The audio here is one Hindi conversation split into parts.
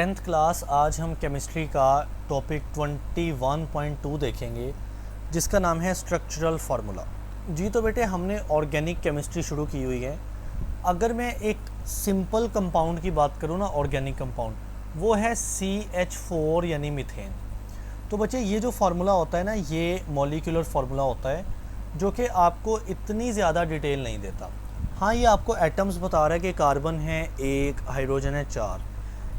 10th क्लास आज हम केमिस्ट्री का टॉपिक 21.2 देखेंगे जिसका नाम है स्ट्रक्चरल फार्मूला। जी तो बेटे हमने ऑर्गेनिक केमिस्ट्री शुरू की हुई है। अगर मैं एक सिंपल कंपाउंड की बात करूँ ना, ऑर्गेनिक कंपाउंड वो है CH4 यानी मीथेन। तो बच्चे ये जो फार्मूला होता है ना, ये मॉलिक्यूलर फार्मूला होता है जो कि आपको इतनी ज़्यादा डिटेल नहीं देता। हाँ, ये आपको एटम्स बता रहा है कि कार्बन है 1, हाइड्रोजन है 4।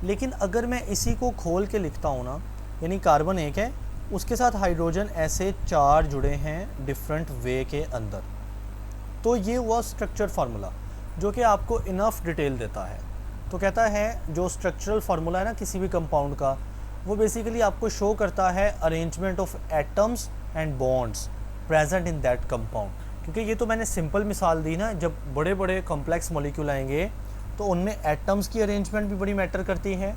लेकिन अगर मैं इसी को खोल के लिखता हूँ ना, यानी कार्बन 1 है, उसके साथ हाइड्रोजन ऐसे 4 जुड़े हैं डिफरेंट वे के अंदर, तो ये हुआ स्ट्रक्चर फार्मूला जो कि आपको इनफ डिटेल देता है। तो कहता है जो स्ट्रक्चरल फार्मूला है ना किसी भी कंपाउंड का, वो बेसिकली आपको शो करता है arrangement of atoms and bonds present in that compound. क्योंकि ये तो मैंने सिंपल मिसाल दी ना, जब बड़े बड़े कॉम्प्लेक्स मॉलिक्यूल आएंगे तो उनमें एटम्स की अरेंजमेंट भी बड़ी मैटर करती है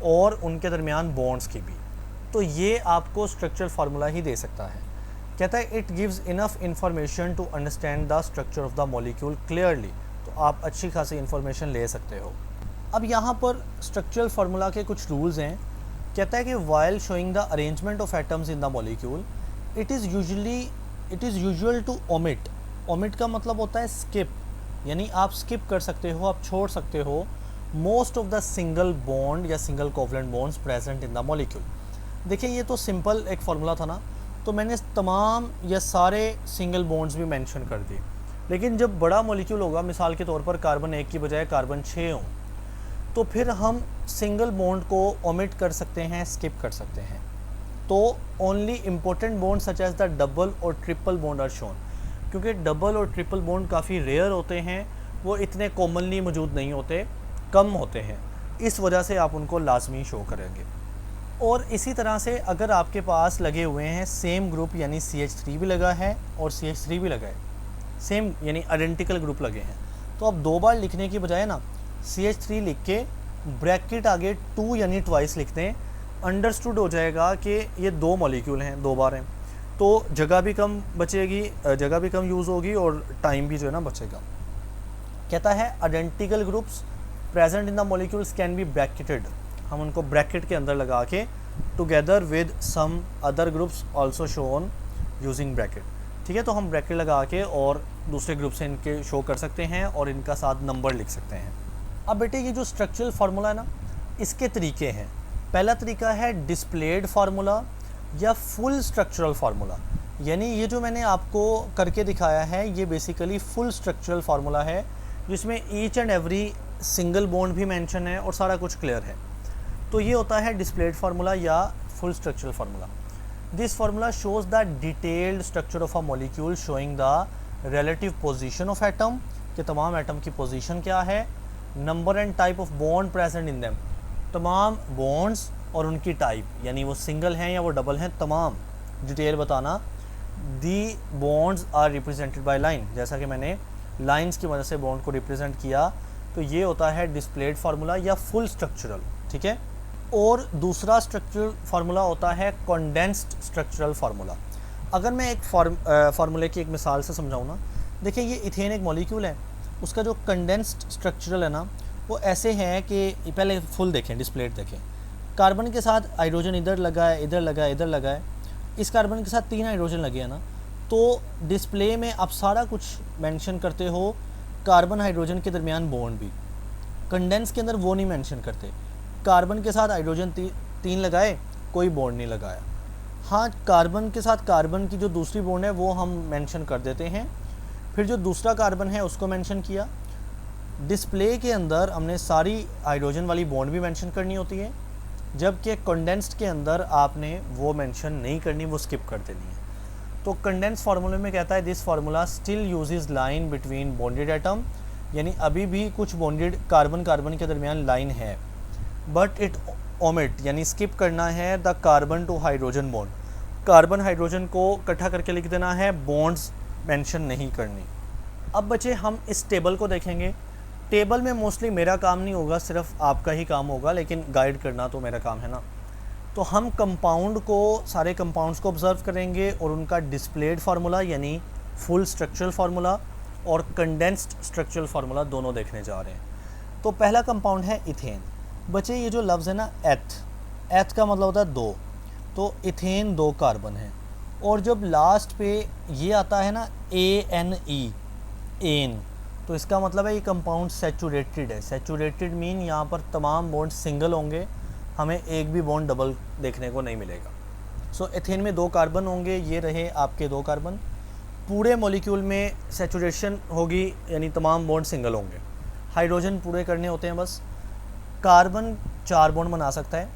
और उनके दरमियान बॉन्ड्स की भी। तो ये आपको स्ट्रक्चरल फार्मूला ही दे सकता है। कहता है it gives enough information to understand the structure of the molecule clearly. तो आप अच्छी खासी इंफॉर्मेशन ले सकते हो। अब यहाँ पर स्ट्रक्चरल फार्मूला के कुछ रूल्स हैं। कहता है कि while showing the arrangement of atoms in the molecule it is usual to omit. Omit का मतलब होता है स्किप, यानी आप स्किप कर सकते हो, आप छोड़ सकते हो most of the single bond या single covalent bonds present in the molecule. देखिए ये तो सिंपल एक फार्मूला था ना, तो मैंने तमाम या सारे सिंगल बॉन्ड्स भी मेंशन कर दिए। लेकिन जब बड़ा मॉलिक्यूल होगा, मिसाल के तौर पर कार्बन 1 की बजाय कार्बन 6 हो, तो फिर हम सिंगल बॉन्ड को ओमिट कर सकते हैं, स्किप कर सकते हैं। तो only important bond such as the double और ट्रिपल बॉन्ड आर शोन। क्योंकि डबल और ट्रिपल बॉन्ड काफ़ी रेयर होते हैं, वो इतने कॉमनली मौजूद नहीं होते, कम होते हैं, इस वजह से आप उनको लाजमी शो करेंगे। और इसी तरह से अगर आपके पास लगे हुए हैं सेम ग्रुप, यानी CH3 भी लगा है और CH3 भी लगा है, सेम यानी आइडेंटिकल ग्रुप लगे हैं, तो आप 2 बार लिखने की बजाय ना CH3 लिख के ब्रैकेट आगे 2 यानी ट्वाइस लिख दें। अंडरस्टूड हो जाएगा कि ये 2 मॉलिक्यूल हैं, 2 बार हैं, तो जगह भी कम बचेगी, जगह भी कम यूज़ होगी और टाइम भी जो है ना बचेगा। कहता है identical groups present in the molecules can be bracketed. हम उनको ब्रैकेट के अंदर लगा के together with some other groups also shown using bracket. ठीक है, तो हम ब्रैकेट लगा के और दूसरे ग्रुप से इनके शो कर सकते हैं और इनका साथ नंबर लिख सकते हैं। अब बेटे ये जो स्ट्रक्चरल फार्मूला है ना, इसके तरीके हैं। पहला तरीका है डिस्प्लेड फार्मूला या फुल स्ट्रक्चरल फार्मूला। यानी ये जो मैंने आपको करके दिखाया है, ये बेसिकली फुल स्ट्रक्चरल फार्मूला है जिसमें each and every single bond भी मेंशन है और सारा कुछ क्लियर है। तो ये होता है डिस्प्लेड फार्मूला या full structural formula. This formula shows the detailed structure of a molecule showing the relative position of atom, कि तमाम एटम की पोजीशन क्या है, number and type of bond present in them, तमाम बॉन्ड्स और उनकी टाइप, यानी वो सिंगल हैं या वो डबल हैं, तमाम डिटेल बताना। The bonds are represented by line, जैसा कि मैंने लाइंस की वजह से बॉन्ड को रिप्रेजेंट किया, तो ये होता है डिस्प्लेड फार्मूला या फुल स्ट्रक्चरल। ठीक है, और दूसरा स्ट्रक्चरल फार्मूला होता है कंडेंस्ड स्ट्रक्चरल फार्मूला। अगर मैं एक फार्मूले की एक मिसाल से समझाऊँ ना, देखिए ये इथेन एक मॉलिक्यूल है, उसका जो कंडेंस्ड स्ट्रक्चरल है ना, वो ऐसे है कि पहले फुल देखें, डिस्प्लेड देखें। कार्बन के साथ हाइड्रोजन इधर लगा है, इधर लगा है, इधर लगा है, इस कार्बन के साथ 3 हाइड्रोजन लगे हैं ना, तो डिस्प्ले में आप सारा कुछ मेंशन करते हो, कार्बन हाइड्रोजन के दरमियान बॉन्ड भी। कंडेंस के अंदर वो नहीं मेंशन करते। कार्बन के साथ हाइड्रोजन 3 लगाए, कोई बॉन्ड नहीं लगाया। हाँ, कार्बन के साथ कार्बन की जो दूसरी बॉन्ड है वो हम मेंशन कर देते हैं, फिर जो दूसरा कार्बन है उसको मेंशन किया। डिस्प्ले के अंदर हमने सारी हाइड्रोजन वाली बॉन्ड भी मेंशन करनी होती है, जबकि कंडेंस्ड के अंदर आपने वो मेंशन नहीं करनी, वो स्किप कर देनी है। तो कंडेंस फार्मूले में कहता है this formula still uses line between bonded atom, यानी अभी भी कुछ बॉन्डेड कार्बन कार्बन के दरमियान लाइन है, बट इट ओमिट यानी स्किप करना है the carbon to hydrogen bond. Carbon hydrogen को इकट्ठा करके लिख देना है, बॉन्ड्स मेंशन नहीं करनी। अब बच्चे हम इस टेबल को देखेंगे। टेबल में मोस्टली मेरा काम नहीं होगा, सिर्फ आपका ही काम होगा, लेकिन गाइड करना तो मेरा काम है ना। तो हम कंपाउंड को, सारे कंपाउंड्स को ऑब्जर्व करेंगे और उनका डिस्प्लेड फार्मूला यानी फुल स्ट्रक्चरल फार्मूला और कंडेंस्ड स्ट्रक्चरल फार्मूला दोनों देखने जा रहे हैं। तो पहला कंपाउंड है इथेन। बच्चे ये जो लफ्ज़ है ना एथ का मतलब होता है दो, तो इथेन 2 कार्बन है। और जब लास्ट पे ये आता है ना ANE एन, तो इसका मतलब है ये कंपाउंड सैचुरेटेड है। सैचुरेटेड मीन यहाँ पर तमाम बॉन्ड सिंगल होंगे, हमें एक भी बॉन्ड डबल देखने को नहीं मिलेगा। सो एथेन में 2 कार्बन होंगे, ये रहे आपके 2 कार्बन। पूरे मॉलिक्यूल में सैचुरेशन होगी, यानी तमाम बॉन्ड सिंगल होंगे। हाइड्रोजन पूरे करने होते हैं बस। कार्बन 4 बॉन्ड बना सकता है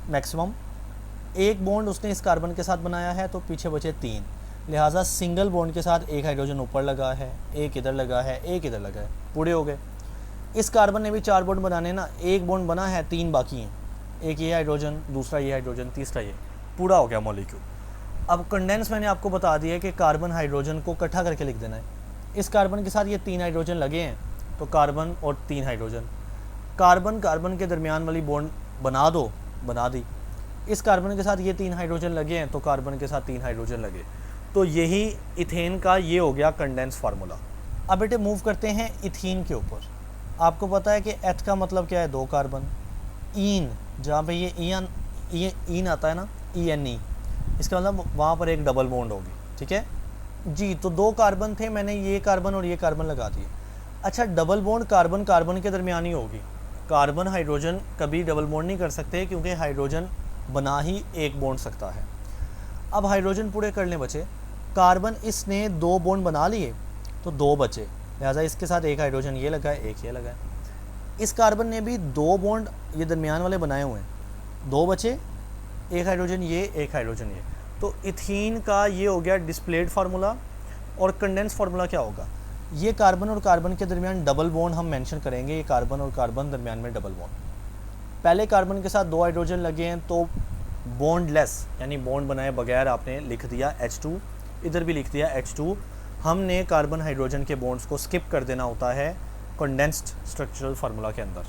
मैक्सिमम। एक बॉन्ड उसने इस कार्बन के साथ बनाया है, तो पीछे बचे 3, लिहाजा सिंगल बॉन्ड के साथ एक हाइड्रोजन ऊपर लगा है, एक इधर लगा है, एक इधर लगा है, पूरे हो गए। इस कार्बन ने भी 4 बॉन्ड बनाने ना, एक बॉन्ड बना है, 3 बाकी हैं, एक ये हाइड्रोजन, दूसरा ये हाइड्रोजन, तीसरा ये, पूरा हो गया मॉलिक्यूल। अब कंडेंस मैंने आपको बता दिया कि कार्बन हाइड्रोजन को इकट्ठा करके लिख देना है। इस कार्बन के साथ ये 3 हाइड्रोजन लगे हैं, तो कार्बन और 3 हाइड्रोजन। कार्बन कार्बन के दरमियान वाली बॉन्ड बना दो, बना दी। इस कार्बन के साथ ये 3 हाइड्रोजन लगे हैं, तो कार्बन के साथ 3 हाइड्रोजन लगे। तो यही इथेन का ये हो गया कंडेंस फार्मूला। अब बेटे मूव करते हैं इथीन के ऊपर। आपको पता है कि एथ का मतलब क्या है, 2 कार्बन। ईन, जहाँ पे ये ईन आता है ना, ENE, इसका मतलब वहाँ पर एक डबल बॉन्ड होगी, ठीक है जी। तो 2 कार्बन थे, मैंने ये कार्बन और ये कार्बन लगा दिए। अच्छा, डबल बॉन्ड कार्बन कार्बन के दरमियान ही होगी। कार्बन हाइड्रोजन कभी डबल बॉन्ड नहीं कर सकते, क्योंकि हाइड्रोजन बना ही एक बॉन्ड सकता है। अब हाइड्रोजन पूरे करने बचे। कार्बन इसने 2 बॉन्ड बना लिए, तो 2 बचे, लिहाजा इसके साथ एक हाइड्रोजन ये लगा है, एक ये लगा है। इस कार्बन ने भी 2 बॉन्ड ये दरमियान वाले बनाए हुए हैं, 2 बचे, एक हाइड्रोजन ये, एक हाइड्रोजन ये। तो इथीन का ये हो गया डिस्प्लेड फार्मूला। और कंडेंस फार्मूला क्या होगा, ये कार्बन और कार्बन के दरमियान डबल बॉन्ड हम मेंशन करेंगे। ये कार्बन और कार्बन दरमियान में डबल बॉन्ड, पहले कार्बन के साथ 2 हाइड्रोजन लगे हैं, तो बॉन्डलेस यानी बॉन्ड बनाए बगैर आपने लिख दिया H2, इधर भी लिख दिया H2। हमने कार्बन हाइड्रोजन के बॉन्ड्स को स्किप कर देना होता है कंडेंस्ड स्ट्रक्चरल फार्मूला के अंदर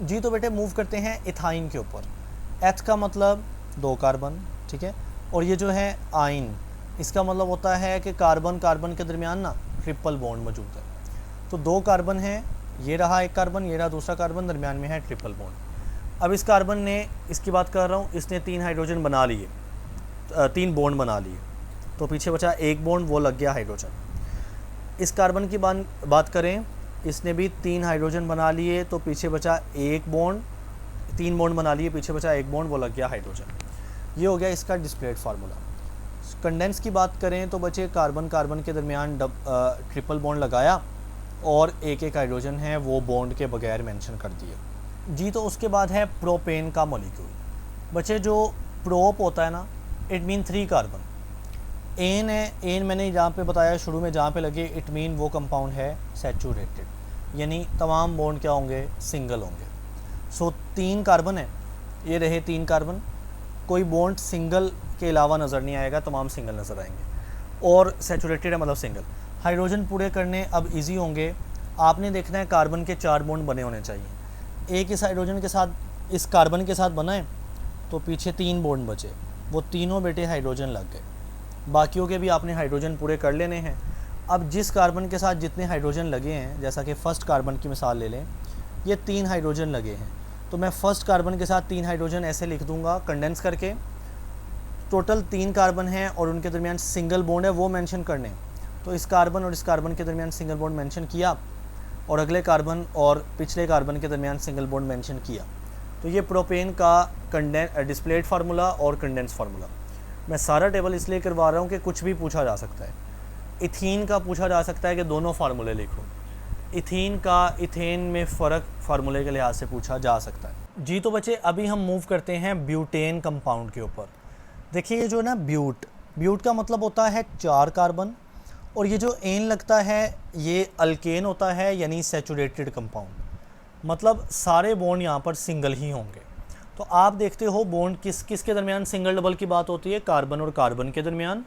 जी। तो बेटे मूव करते हैं इथाइन के ऊपर। एथ का मतलब 2 कार्बन, ठीक है। और ये जो है आइन, इसका मतलब होता है कि कार्बन कार्बन के दरमियान ना ट्रिपल बॉन्ड मौजूद है। तो 2 कार्बन है, ये रहा एक कार्बन, ये रहा दूसरा कार्बन, दरमियान में है ट्रिपल बॉन्ड। अब इस कार्बन ने, इसकी बात कर रहा हूँ, इसने 3 हाइड्रोजन बना लिए, 3 बॉन्ड बना लिए, तो पीछे बचा एक बॉन्ड, वो लग गया हाइड्रोजन। इस कार्बन की बात करें, इसने भी 3 हाइड्रोजन बना लिए, तो पीछे बचा एक बॉन्ड, 3 बॉन्ड बना लिए, पीछे बचा एक बॉन्ड, वो लग गया हाइड्रोजन। ये हो गया इसका डिस्प्लेड फार्मूला। कंडेंस की बात करें तो बचे कार्बन कार्बन के दरमियान ट्रिपल बॉन्ड लगाया, और एक एक हाइड्रोजन है वो बॉन्ड के बगैर मेंशन कर दिए जी। तो उसके बाद है प्रोपेन का मॉलिक्यूल। बचे जो प्रोप होता है ना, इट मीन 3 कार्बन। एन है, एन मैंने जहाँ पे बताया शुरू में, जहाँ पे लगे, इट मीन वो कंपाउंड है सैचुरेटेड, यानी तमाम बॉन्ड क्या होंगे, सिंगल होंगे। सो 3 कार्बन है, ये रहे 3 कार्बन, कोई बॉन्ड सिंगल के अलावा नज़र नहीं आएगा, तमाम सिंगल नज़र आएंगे। और सैचुरेटेड है मतलब सिंगल। हाइड्रोजन पूरे करने अब इजी होंगे। आपने देखना है कार्बन के 4 बॉन्ड बने होने चाहिए। एक इस हाइड्रोजन के साथ, इस कार्बन के साथ बनाए, तो पीछे 3 बॉन्ड बचे, वो तीनों बेटे हाइड्रोजन लग गए। बाकियों के भी आपने हाइड्रोजन पूरे कर लेने हैं। अब जिस कार्बन के साथ जितने हाइड्रोजन लगे हैं, जैसा कि फ़र्स्ट कार्बन की मिसाल ले लें, ये 3 हाइड्रोजन लगे हैं, तो मैं फ़र्स्ट कार्बन के साथ 3 हाइड्रोजन ऐसे लिख दूंगा कंडेंस करके। टोटल 3 कार्बन हैं और उनके दरमियान सिंगल बॉन्ड है, वो मेंशन करने। तो इस कार्बन और इस कार्बन के दरमियान सिंगल बॉन्ड मेंशन किया, और अगले कार्बन और पिछले कार्बन के दरमियान सिंगल बॉन्ड मेंशन किया। तो ये प्रोपेन का डिस्प्लेड फार्मूला और कंडेंस फार्मूला। मैं सारा टेबल इसलिए करवा रहा हूँ कि कुछ भी पूछा जा सकता है। इथीन का पूछा जा सकता है कि दोनों फार्मूले लिखो। इथीन का इथेन में फ़र्क फार्मूले के लिहाज से पूछा जा सकता है जी। तो बच्चे अभी हम मूव करते हैं ब्यूटेन कंपाउंड के ऊपर। देखिए ये जो ना ब्यूट का मतलब होता है 4 कार्बन, और ये जो एन लगता है ये अल्केन होता है, यानी सैचुरेटेड कंपाउंड, मतलब सारे बॉन्ड यहाँ पर सिंगल ही होंगे। तो आप देखते हो बॉन्ड किस किस के दरमियान सिंगल डबल की बात होती है, कार्बन और कार्बन के दरमियान।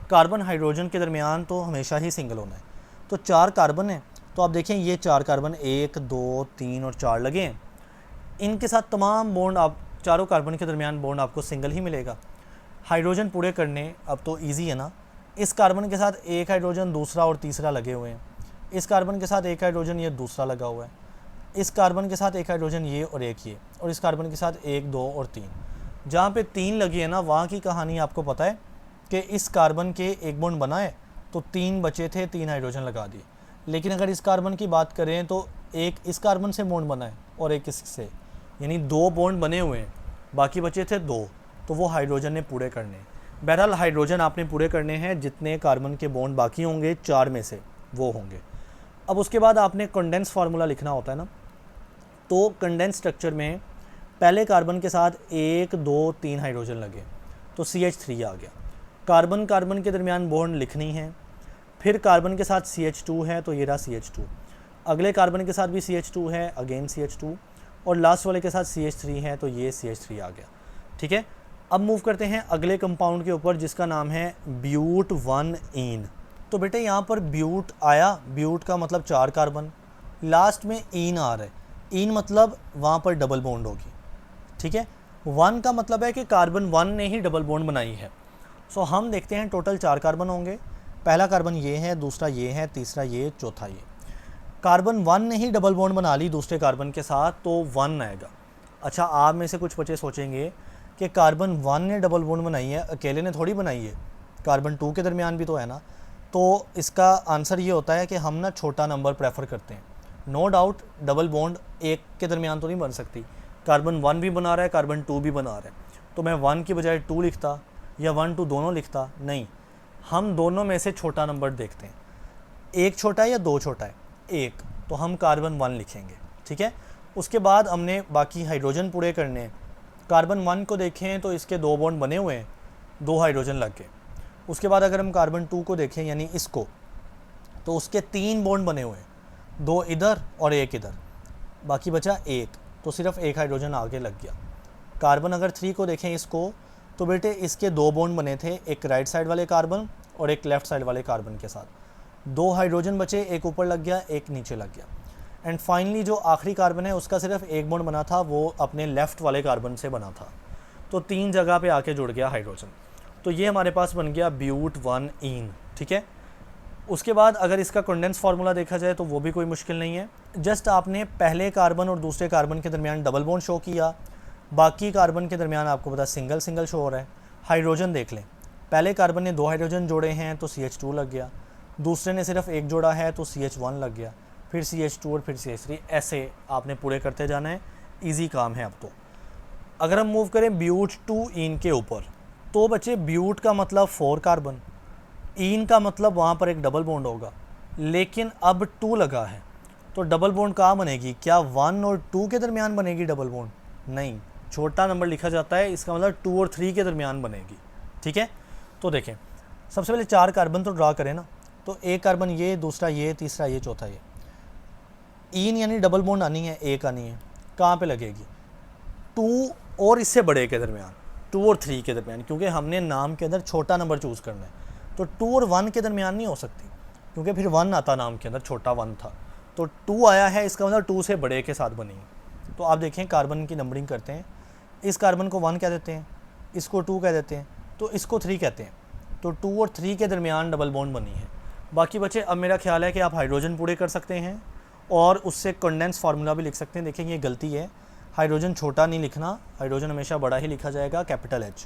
कार्बन हाइड्रोजन के दरमियान तो हमेशा ही सिंगल होना है। तो 4 कार्बन है, तो आप देखें ये 4 कार्बन 1 2 3 और 4 लगे हैं, इनके साथ तमाम बॉन्ड, आप चारों कार्बन के दरमियान बॉन्ड आपको सिंगल ही मिलेगा। हाइड्रोजन पूरे करने अब तो इजी है ना। इस कार्बन के साथ एक हाइड्रोजन, दूसरा और तीसरा लगे हुए हैं। इस कार्बन के साथ एक हाइड्रोजन, ये दूसरा लगा हुआ है। इस कार्बन के साथ एक हाइड्रोजन ये और एक ये, और इस कार्बन के साथ 1 2 और 3। जहाँ पे 3 लगी है ना, वहाँ की कहानी आपको पता है कि इस कार्बन के एक बॉन्ड बना है तो 3 बचे थे, 3 हाइड्रोजन लगा दिए। लेकिन अगर इस कार्बन की बात करें तो एक इस कार्बन से बॉन्ड बना है और एक इससे, यानी 2 बॉन्ड बने हुए हैं, बाकी बचे थे 2, तो वो हाइड्रोजन ने पूरे करने हैं। बहरहाल हाइड्रोजन आपने पूरे करने हैं, जितने कार्बन के बॉन्ड बाकी होंगे 4 में से वो होंगे। अब उसके बाद आपने कंडेंस फार्मूला लिखना होता है ना, तो कंडेंस स्ट्रक्चर में पहले कार्बन के साथ 1 2 3 हाइड्रोजन लगे तो CH3 आ गया। कार्बन कार्बन के दरमियान बॉन्ड लिखनी है, फिर कार्बन के साथ CH2 है तो ये रहा CH2, अगले कार्बन के साथ भी CH2 है, अगेन CH2, और लास्ट वाले के साथ CH3 है तो ये CH3 आ गया। ठीक है, अब मूव करते हैं अगले कंपाउंड के ऊपर जिसका नाम है ब्यूट 1 ईन। तो बेटे यहाँ पर ब्यूट आया, ब्यूट का मतलब 4 कार्बन, लास्ट में ईन आ रहा है, ईन मतलब वहाँ पर डबल बॉन्ड होगी। ठीक है, 1 का मतलब है कि कार्बन 1 ने ही डबल बॉन्ड बनाई है। सो हम देखते हैं टोटल 4 कार्बन होंगे, पहला कार्बन ये है, दूसरा ये है, तीसरा ये, चौथा ये। कार्बन 1 ने ही डबल बॉन्ड बना ली दूसरे कार्बन के साथ तो 1 आएगा। अच्छा, आप में से कुछ बच्चे सोचेंगे कि कार्बन 1 ने डबल बॉन्ड बनाई है, अकेले ने थोड़ी बनाई है, कार्बन 2 के दरमियान भी तो है ना। तो इसका आंसर ये होता है कि हम ना छोटा नंबर प्रेफर करते हैं। नो डाउट डबल बॉन्ड एक के दरमियान तो नहीं बन सकती, कार्बन 1 भी बना रहा है, कार्बन 2 भी बना रहा है, तो मैं 1 की बजाय 2 लिखता या 1 2 दोनों लिखता, नहीं, हम दोनों में से छोटा नंबर देखते हैं, एक छोटा है या 2 छोटा है, एक, तो हम कार्बन 1 लिखेंगे। ठीक है, उसके बाद हमने बाकी हाइड्रोजन पूरे करने हैं। कार्बन 1 को देखें तो इसके 2 बॉन्ड बने हुए हैं, 2 हाइड्रोजन लग गए। उसके बाद अगर हम कार्बन 2 को देखें यानी इसको, तो उसके 3 बॉन्ड बने हुए हैं, 2 इधर और 1 इधर, बाकी बचा 1, तो सिर्फ 1 हाइड्रोजन आगे लग गया। कार्बन अगर 3 को देखें इसको, तो बेटे इसके 2 बॉन्ड बने थे, एक राइट साइड वाले कार्बन और एक लेफ़्ट साइड वाले कार्बन के साथ, 2 हाइड्रोजन बचे, एक ऊपर लग गया, एक नीचे लग गया। एंड फाइनली जो आखिरी कार्बन है उसका सिर्फ 1 बॉन्ड बना था, वो अपने लेफ़्ट वाले कार्बन से बना था, तो 3 जगह पे आके जुड़ गया हाइड्रोजन। तो ये हमारे पास बन गया ब्यूट 1 ईन। ठीक है, उसके बाद अगर इसका कंडेंस फार्मूला देखा जाए तो वो भी कोई मुश्किल नहीं है, जस्ट आपने पहले कार्बन और दूसरे कार्बन के दरमियान डबल बॉन्ड शो किया, बाकी कार्बन के दरमियान आपको पता सिंगल सिंगल शो हो रहा है। हाइड्रोजन देख लें, पहले कार्बन ने 2 हाइड्रोजन जोड़े हैं तो CH2 लग गया, दूसरे ने सिर्फ 1 जोड़ा है तो CH1 लग गया, फिर CH2 और फिर CH3, ऐसे आपने पूरे करते जाना है, ईजी काम है अब तो। अगर हम मूव करें ब्यूट 2 ईन के ऊपर, तो बच्चे ब्यूट का मतलब 4 कार्बन, ईन का मतलब वहाँ पर एक डबल बॉन्ड होगा, लेकिन अब 2 लगा है तो डबल बॉन्ड कहाँ बनेगी, क्या 1 और 2 के दरमियान बनेगी डबल बॉन्ड? नहीं, छोटा नंबर लिखा जाता है, इसका मतलब 2 और 3 के दरमियान बनेगी। ठीक है, तो देखें सबसे पहले 4 कार्बन तो ड्रा करें ना, तो एक कार्बन ये, दूसरा ये, तीसरा ये, चौथा ये। ईन यानी डबल बॉन्ड आनी है, एक आनी है, कहाँ पे लगेगी? 2 और इससे बड़े के दरमियान, 2 और 3 के दरमियान, क्योंकि हमने नाम के अंदर छोटा नंबर चूज़ करना है, तो 2 और 1 के दरमियान नहीं हो सकती, क्योंकि फिर 1 आता नाम के अंदर, छोटा 1 था, तो 2 आया है, इसका मतलब 2 से बड़े के साथ बनेगी। तो आप देखें कार्बन की नंबरिंग करते हैं, इस कार्बन को 1 कह देते हैं, इसको 2 कह देते हैं, तो इसको 3 कहते हैं, तो 2 और 3 के दरमियान डबल बॉन्ड बनी है। बाकी बचे, अब मेरा ख्याल है कि आप हाइड्रोजन पूरे कर सकते हैं और उससे कंडेंस फार्मूला भी लिख सकते हैं। देखिए ये गलती है, हाइड्रोजन छोटा नहीं लिखना, हाइड्रोजन हमेशा बड़ा ही लिखा जाएगा, कैपिटल H।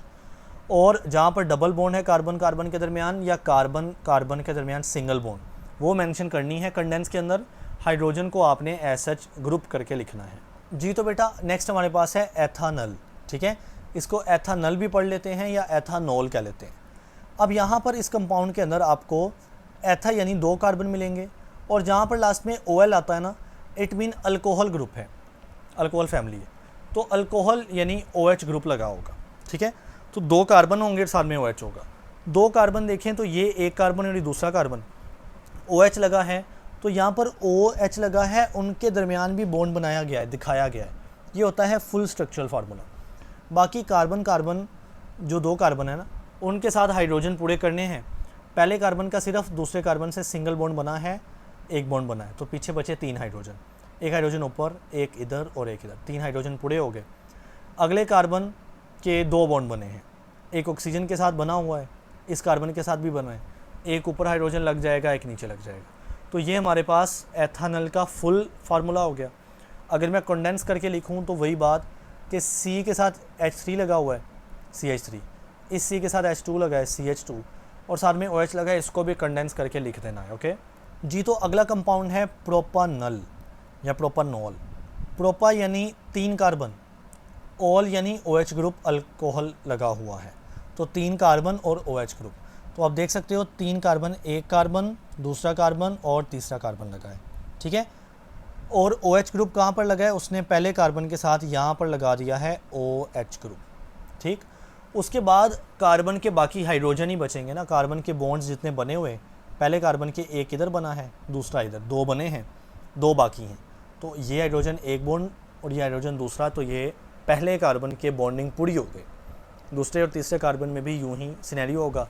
और जहाँ पर डबल बॉन्ड है कार्बन कार्बन के दरमियान या कार्बन कार्बन के दरमियान सिंगल बॉन्ड, वो मेंशन करनी है कंडेंस के अंदर, हाइड्रोजन को आपने एज सच ग्रुप करके लिखना है जी। तो बेटा नेक्स्ट हमारे पास है एथानल। ठीक है, इसको एथानल भी पढ़ लेते हैं या एथानॉल कह लेते हैं। अब यहाँ पर इस कंपाउंड के अंदर आपको एथा यानी 2 कार्बन मिलेंगे, और जहाँ पर लास्ट में OL आता है ना, इट मीन अल्कोहल ग्रुप है, अल्कोहल फैमिली है, तो अल्कोहल यानी OH ग्रुप लगा होगा। ठीक है, तो 2 कार्बन होंगे, साथ में OH होगा। 2 कार्बन देखें तो ये एक कार्बन और दूसरा कार्बन, OH लगा है, तो यहाँ पर OH लगा है, उनके दरमियान भी बॉन्ड बनाया गया है, दिखाया गया है, ये होता है फुल स्ट्रक्चरल फार्मूला। बाकी कार्बन कार्बन जो 2 कार्बन है ना, उनके साथ हाइड्रोजन पूरे करने हैं। पहले कार्बन का सिर्फ दूसरे कार्बन से सिंगल बॉन्ड बना है, एक बॉन्ड बना है, तो पीछे बचे 3 हाइड्रोजन, एक हाइड्रोजन ऊपर, एक इधर और एक इधर, 3 हाइड्रोजन पूरे हो गए। अगले कार्बन के 2 बॉन्ड बने हैं, एक ऑक्सीजन के साथ बना हुआ है, इस कार्बन के साथ भी बना है, एक ऊपर हाइड्रोजन लग जाएगा, एक नीचे लग जाएगा। तो ये हमारे पास एथानल का फुल फार्मूला हो गया। अगर मैं कंडेंस करके लिखूँ तो वही बात कि C के साथ H3 लगा हुआ है CH3, इस C के साथ H2 लगा है CH2, और साथ में OH लगा है, इसको भी कंडेंस करके लिख देना है। ओके जी। तो अगला कंपाउंड है प्रोपानल या प्रोपानॉल। प्रोपा यानी 3 कार्बन, ऑल यानी OH ग्रुप अल्कोहल लगा हुआ है, तो 3 कार्बन और OH ग्रुप। तो आप देख सकते हो 3 कार्बन, एक कार्बन, दूसरा कार्बन और तीसरा कार्बन लगा है, ठीक है। और OH ग्रुप कहाँ पर लगा है, उसने पहले कार्बन के साथ यहाँ पर लगा दिया है OH ग्रुप, ठीक। उसके बाद कार्बन के बाकी हाइड्रोजन ही बचेंगे ना, कार्बन के बॉन्ड्स जितने बने हुए, पहले कार्बन के एक इधर बना है, दूसरा इधर, 2 बने हैं, 2 बाकी हैं। तो ये हाइड्रोजन एक बॉन्ड और ये हाइड्रोजन दूसरा, तो ये पहले कार्बन के बॉन्डिंग पूरी हो गई। दूसरे और तीसरे कार्बन में भी यूं ही सिनेरियो होगा।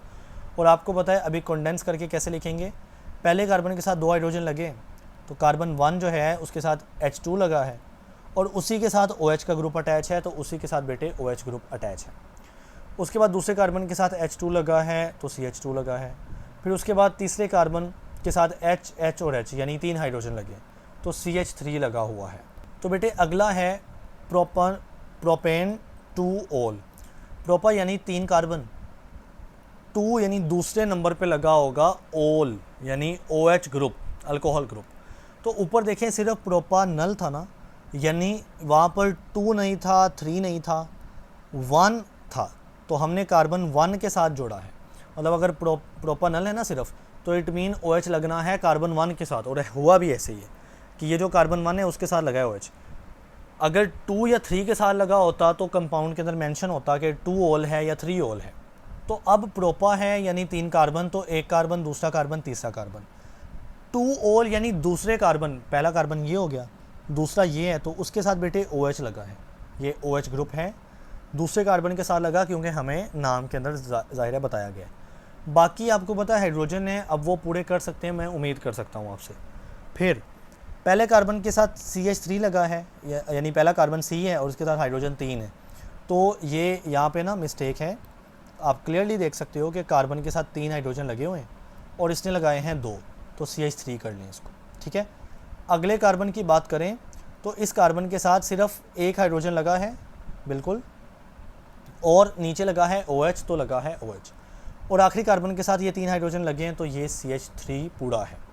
और आपको पता है अभी कंडेंस करके कैसे लिखेंगे, पहले कार्बन के साथ 2 हाइड्रोजन लगे, तो कार्बन 1 जो है उसके साथ H2 लगा है, और उसी के साथ OH का ग्रुप अटैच है, तो उसी के साथ बेटे OH ग्रुप अटैच है। उसके बाद दूसरे कार्बन के साथ H2 लगा है, तो CH2 लगा है। फिर उसके बाद तीसरे कार्बन के साथ H और H यानी 3 हाइड्रोजन लगे, तो CH3 लगा हुआ है। तो बेटे अगला है प्रोपेन टू ऑल। प्रोपा यानी 3 कार्बन, 2 यानी दूसरे नंबर पे लगा होगा ऑल यानी OH ग्रुप अल्कोहल ग्रुप। तो ऊपर देखें सिर्फ प्रोपानल था ना, यानी वहाँ पर 2 नहीं था, 3 नहीं था, 1 था, तो हमने कार्बन 1 के साथ जोड़ा है। मतलब अगर प्रोपानल है ना सिर्फ, तो इट मीन OH लगना है कार्बन 1 के साथ, और हुआ भी ऐसे ही है कि ये जो कार्बन 1 है उसके साथ लगा है OH। अगर 2 या 3 के साथ लगा होता तो कंपाउंड के अंदर मेंशन होता कि 2 ऑल है या 3 ऑल है। तो अब प्रोपा है यानी 3 कार्बन, तो एक कार्बन, दूसरा कार्बन, तीसरा कार्बन। 2 ऑल यानी दूसरे कार्बन, पहला कार्बन ये हो गया, दूसरा ये है, तो उसके साथ बेटे OH लगा है, ये OH ग्रुप है, दूसरे कार्बन के साथ लगा क्योंकि हमें नाम के अंदर ज़ाहिर बताया गया है। बाकी आपको पता है हाइड्रोजन है, अब वो पूरे कर सकते हैं, मैं उम्मीद कर सकता हूँ आपसे। फिर पहले कार्बन के साथ CH3 लगा है, यानी पहला कार्बन C है और उसके साथ हाइड्रोजन 3 है, तो ये यहाँ पे ना मिस्टेक है। आप क्लियरली देख सकते हो कि कार्बन के साथ 3 हाइड्रोजन लगे हुए हैं और इसने लगाए हैं 2, तो CH3 कर लें इसको, ठीक है। अगले कार्बन की बात करें तो इस कार्बन के साथ सिर्फ एक हाइड्रोजन लगा है, बिल्कुल, और नीचे लगा है OH, तो लगा है OH। और आखिरी कार्बन के साथ ये 3 हाइड्रोजन लगे हैं, तो ये CH3 पूरा है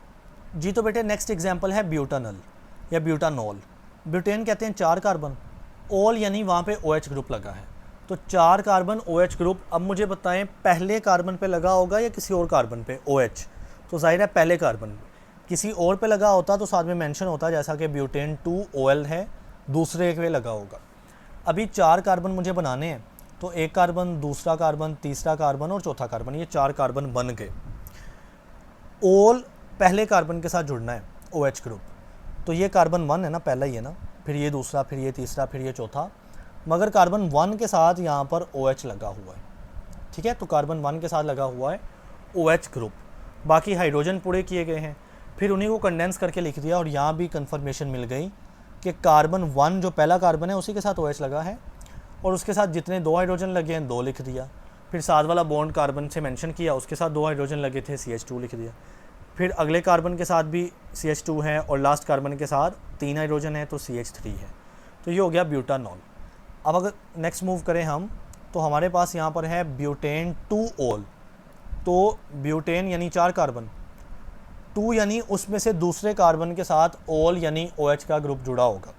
जी। तो बेटे नेक्स्ट एग्जांपल है ब्यूटानल या ब्यूटानॉल। ब्यूटेन कहते हैं 4 कार्बन, ऑल यानी वहाँ पे OH ग्रुप लगा है, तो 4 कार्बन OH ग्रुप। अब मुझे बताएं पहले कार्बन पे लगा होगा या किसी और कार्बन पे OH, तो जाहिर है पहले कार्बन पे। किसी और पे लगा होता तो साथ में मेंशन होता, जैसा कि ब्यूटेन 2 OL है, दूसरे पे लगा होगा। अभी 4 कार्बन मुझे बनाने हैं, तो एक कार्बन, दूसरा कार्बन, तीसरा कार्बन और चौथा कार्बन, ये 4 कार्बन बन गए। ऑल पहले कार्बन के साथ जुड़ना है OH ग्रुप, तो ये कार्बन 1 है ना, पहला ही है ना, फिर ये दूसरा, फिर ये तीसरा, फिर ये चौथा, मगर कार्बन 1 के साथ यहाँ पर OH लगा हुआ है, ठीक है। तो कार्बन 1 के साथ लगा हुआ है OH ग्रुप, बाकी हाइड्रोजन पूरे किए गए हैं। फिर उन्हीं को कंडेंस करके लिख दिया, और यहाँ भी कंफर्मेशन मिल गई कि कार्बन 1 जो पहला कार्बन है उसी के साथ OH लगा है, और उसके साथ जितने 2 हाइड्रोजन लगे हैं 2 लिख दिया। फिर साथ वाला बॉन्ड कार्बन से मेंशन किया, उसके साथ 2 हाइड्रोजन लगे थे, CH2 लिख दिया। फिर अगले कार्बन के साथ भी CH2 है, और लास्ट कार्बन के साथ 3 हाइड्रोजन है, तो CH3 है। तो ये हो गया ब्यूटानॉल। अब अगर नेक्स्ट मूव करें हम, तो हमारे पास यहाँ पर है ब्यूटेन 2 ऑल। तो ब्यूटेन यानी 4 कार्बन, 2 यानी उसमें से दूसरे कार्बन के साथ ऑल यानी OH का ग्रुप जुड़ा होगा।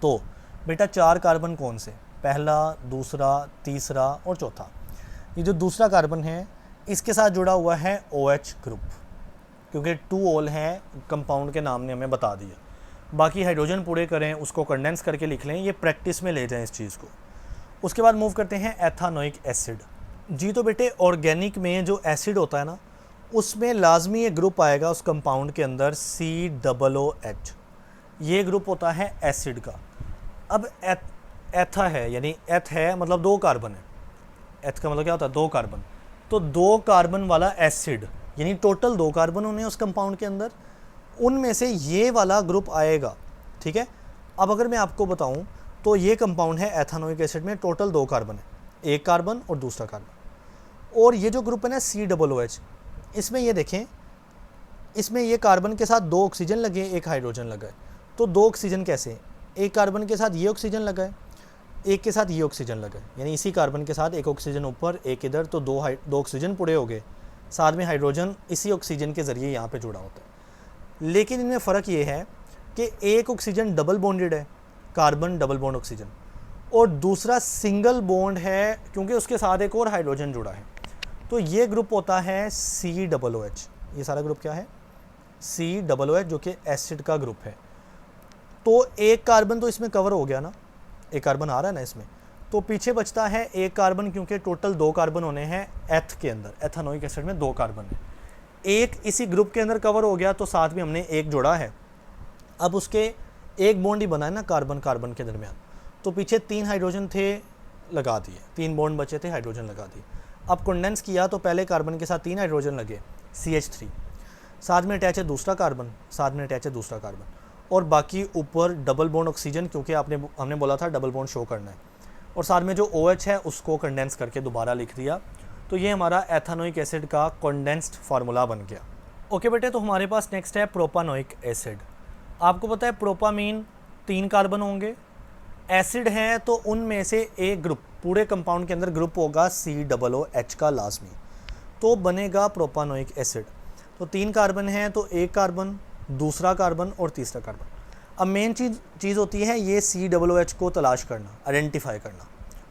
तो बेटा 4 कार्बन कौन से, पहला, दूसरा, तीसरा और चौथा। ये जो दूसरा कार्बन है इसके साथ जुड़ा हुआ है OH ग्रुप, क्योंकि 2 ऑल है, कंपाउंड के नाम ने हमें बता दिया। बाकी हाइड्रोजन पूरे करें, उसको कंडेंस करके लिख लें, ये प्रैक्टिस में ले जाएं इस चीज़ को। उसके बाद मूव करते हैं एथानोइक एसिड जी। तो बेटे ऑर्गेनिक में जो एसिड होता है ना, उसमें लाजमी ये ग्रुप आएगा उस कंपाउंड के अंदर, COOH। ये ग्रुप होता है एसिड का। अब एथा है, यानी एथ है मतलब 2 कार्बन है, एथ का मतलब क्या होता है 2 कार्बन, तो 2 कार्बन वाला एसिड, यानी टोटल 2 कार्बन होने उस कंपाउंड के अंदर, उनमें से ये वाला ग्रुप आएगा, ठीक है। अब अगर मैं आपको बताऊं तो ये कंपाउंड है एथानोइक एसिड में टोटल 2 कार्बन है, एक कार्बन और दूसरा कार्बन। और ये जो ग्रुप है ना COOH, इसमें ये देखें, इसमें ये कार्बन के साथ 2 ऑक्सीजन लगे, एक हाइड्रोजन लगा है। तो 2 ऑक्सीजन कैसे, एक कार्बन के साथ ये ऑक्सीजन लगा है, एक के साथ ये ऑक्सीजन लगा है, यानी इसी कार्बन के साथ एक ऑक्सीजन ऊपर एक इधर, तो दो ऑक्सीजन पूरे हो गए, साथ में हाइड्रोजन इसी ऑक्सीजन के ज़रिए यहाँ पे जुड़ा होता है। लेकिन इनमें फ़र्क ये है कि एक ऑक्सीजन डबल बॉन्डेड है, कार्बन डबल बॉन्ड ऑक्सीजन, और दूसरा सिंगल बॉन्ड है क्योंकि उसके साथ एक और हाइड्रोजन जुड़ा है। तो ये ग्रुप होता है COOH। ये सारा ग्रुप क्या है? COOH, जो कि एसिड का ग्रुप है। तो एक कार्बन तो इसमें कवर हो गया ना, एक कार्बन आ रहा है ना इसमें, तो पीछे बचता है एक कार्बन, क्योंकि टोटल 2 कार्बन होने हैं एथ के अंदर, एथेनोइक एसिड में 2 कार्बन है। एक इसी ग्रुप के अंदर कवर हो गया, तो साथ में हमने एक जोड़ा है। अब उसके एक बॉन्ड ही बना है ना कार्बन कार्बन के दरमियान, तो पीछे 3 हाइड्रोजन थे, लगा दिए, 3 बॉन्ड बचे थे, हाइड्रोजन लगा दिए। अब कंडेंस किया तो पहले कार्बन के साथ 3 हाइड्रोजन लगे, CH3, साथ में अटैच है दूसरा कार्बन, साथ में अटैच है दूसरा कार्बन, और बाकी ऊपर डबल बॉन्ड ऑक्सीजन, क्योंकि हमने बोला था डबल बॉन्ड शो करना है, और साथ में जो OH है उसको कंडेंस करके दोबारा लिख दिया। तो ये हमारा एथेनोइक एसिड का कंडेंस्ड फार्मूला बन गया। ओके बेटे, तो हमारे पास नेक्स्ट है प्रोपानोइक एसिड। आपको पता है प्रोपामीन 3 कार्बन होंगे, एसिड है तो उनमें से एक ग्रुप, पूरे कंपाउंड के अंदर ग्रुप होगा COOH का लाजमी, तो बनेगा प्रोपानोइक एसिड। तो 3 कार्बन है तो एक कार्बन, दूसरा कार्बन और तीसरा कार्बन। अब मेन चीज़ होती है ये COOH को तलाश करना, आइडेंटिफाई करना।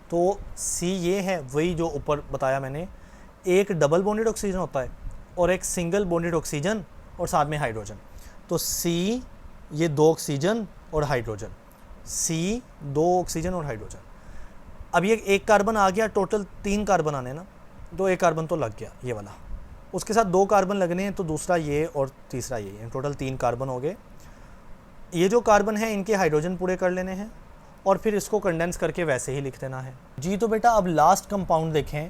तो C ये है, वही जो ऊपर बताया मैंने, एक डबल बॉन्डेड ऑक्सीजन होता है और एक सिंगल बॉन्डेड ऑक्सीजन और साथ में हाइड्रोजन। तो C ये 2 ऑक्सीजन और हाइड्रोजन, C 2 ऑक्सीजन और हाइड्रोजन। अब ये एक कार्बन आ गया, टोटल 3 कार्बन आने ना, तो एक कार्बन तो लग गया ये वाला, उसके साथ 2 कार्बन लगने हैं, तो दूसरा ये और तीसरा ये, टोटल 3 कार्बन हो गए। ये जो कार्बन है इनके हाइड्रोजन पूरे कर लेने हैं और फिर इसको कंडेंस करके वैसे ही लिख देना है जी। तो बेटा अब लास्ट कंपाउंड देखें,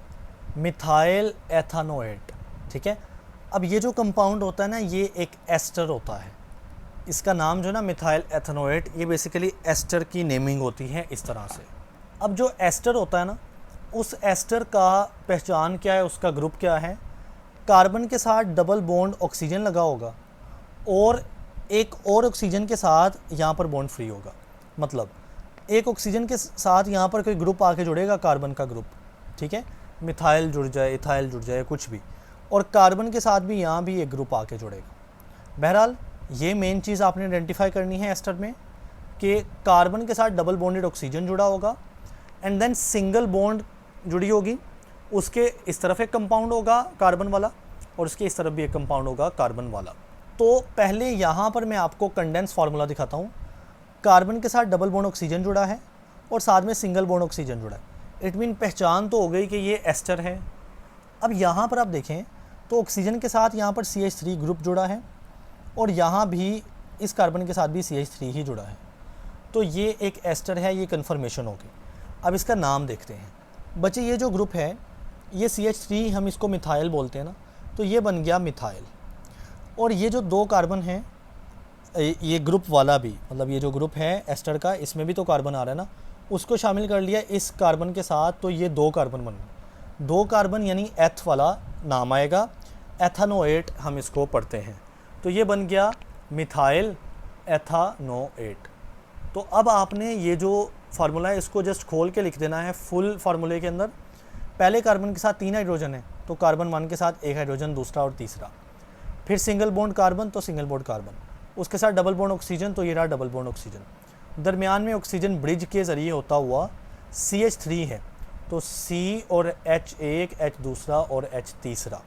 मिथाइल एथेनोएट, ठीक है। अब ये जो कंपाउंड होता है ना, ये एक एस्टर होता है, इसका नाम जो ना मिथाइल एथेनोएट, ये बेसिकली एस्टर की नेमिंग होती है इस तरह से। अब जो एस्टर होता है ना, उस एस्टर का पहचान क्या है, उसका ग्रुप क्या है? कार्बन के साथ डबल बॉन्ड ऑक्सीजन लगा होगा और एक और ऑक्सीजन के साथ यहाँ पर बॉन्ड फ्री होगा। मतलब एक ऑक्सीजन के साथ यहाँ पर कोई ग्रुप आके जुड़ेगा, कार्बन का ग्रुप, ठीक है, मिथाइल जुड़ जाए, इथाइल जुड़ जाए, कुछ भी, और कार्बन के साथ भी यहाँ भी एक ग्रुप आके जुड़ेगा। बहरहाल ये मेन चीज़ आपने आइडेंटिफाई करनी है एस्टर में, कि कार्बन के साथ डबल बॉन्डेड ऑक्सीजन जुड़ा होगा एंड देन सिंगल बॉन्ड जुड़ी होगी, उसके इस तरफ एक कंपाउंड होगा कार्बन वाला और उसके इस तरफ भी एक कंपाउंड होगा कार्बन वाला। तो पहले यहाँ पर मैं आपको कंडेंस फार्मूला दिखाता हूँ। कार्बन के साथ डबल बॉन्ड ऑक्सीजन जुड़ा है और साथ में सिंगल बॉन्ड ऑक्सीजन जुड़ा है, इट मीन पहचान तो हो गई कि ये एस्टर है। अब यहाँ पर आप देखें तो ऑक्सीजन के साथ यहाँ पर CH3 ग्रुप जुड़ा है और यहाँ भी इस कार्बन के साथ भी CH3 ही जुड़ा है, तो ये एक एस्टर है, ये कन्फर्मेशन होगी। अब इसका नाम देखते हैं बच्चे। ये जो ग्रुप है ये CH3, हम इसको मिथाइल बोलते हैं ना, तो ये बन गया मिथाइल। और ये जो 2 कार्बन हैं, ये ग्रुप वाला भी, मतलब ये जो ग्रुप है एस्टर का, इसमें भी तो कार्बन आ रहा है ना, उसको शामिल कर लिया इस कार्बन के साथ, तो ये 2 कार्बन बन गए। 2 कार्बन यानी एथ वाला नाम आएगा, एथेनोएट हम इसको पढ़ते हैं, तो ये बन गया मिथाइल एथेनोएट। तो अब आपने ये जो फार्मूला है इसको जस्ट खोल के लिख देना है फुल फार्मूले के अंदर। पहले कार्बन के साथ 3 हाइड्रोजन है, तो कार्बन 1 के साथ एक हाइड्रोजन, दूसरा और तीसरा, फिर सिंगल बॉन्ड कार्बन, तो सिंगल बॉन्ड कार्बन, उसके साथ डबल बॉन्ड ऑक्सीजन, तो ये रहा डबल बॉन्ड ऑक्सीजन। दरमियान में ऑक्सीजन ब्रिज के ज़रिए होता हुआ CH3 है, तो C और H1, H दूसरा और H तीसरा।